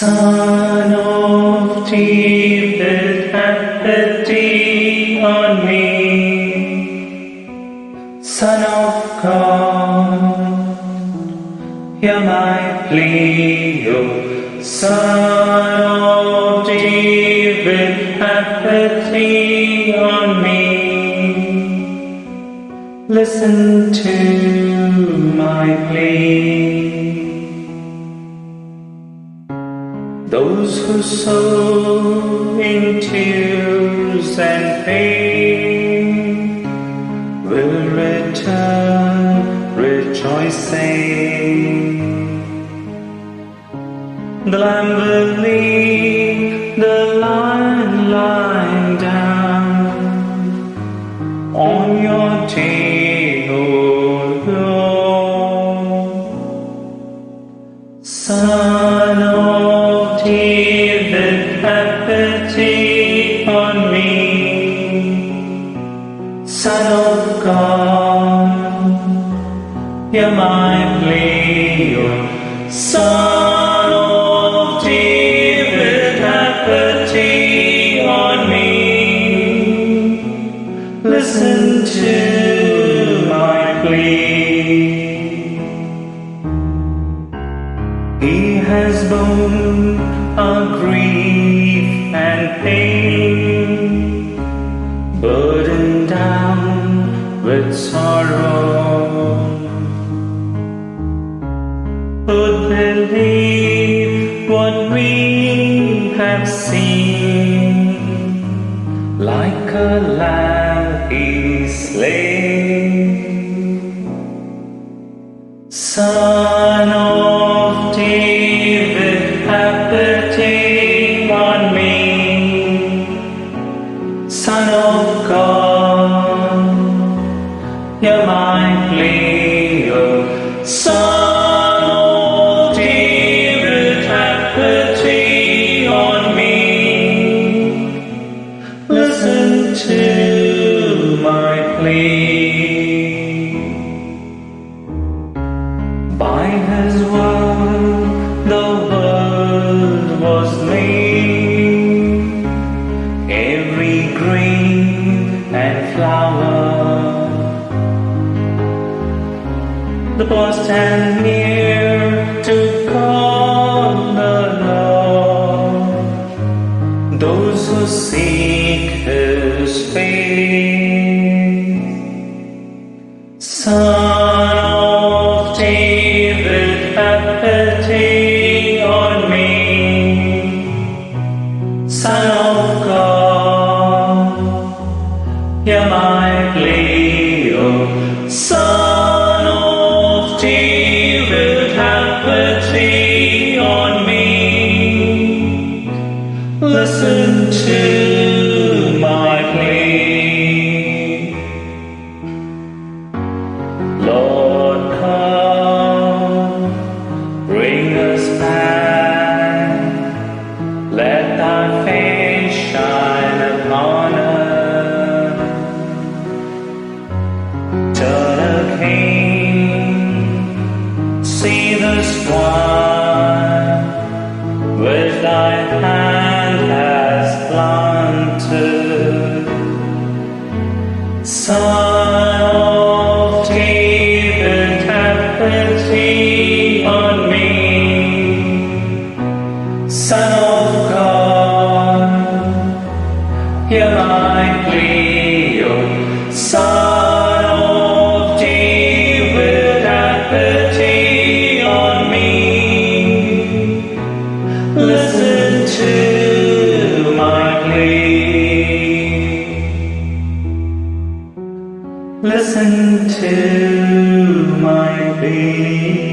Son of David, have pity on me. Son of God, hear my plea, O Son of David, have pity on me. Listen to my plea. Those who sow in tears and pain will return rejoicing. The Lamb will leave the lion lying down on your table, Lord. Son of David, have pity on me. Son of God, hear my plea, O Son of David, have pity on me. Listen to my plea. He has borne our grief and pain, burdened down with sorrow. Who'd believe what we have seen? Like a lamb he's slain. Son of David, have pity on me. Son of God, hear my plea, O Son of David, have pity on me. Listen to my plea. By His word the world was made, every grain and flower. The poor stand near to call the Lord, those who seek His face. Son of David, have pity on me. Son of God, hear my plea, O Son of David, have pity on me. Listen to my plea. Lord, come, bring us back. Let thy face shine upon us. Turn again, see the swine which thy hand has planted. Son of David, have pity on me. Son of God, hear my plea, O Son of David, have pity on me. Listen to my plea. Listen to my plea.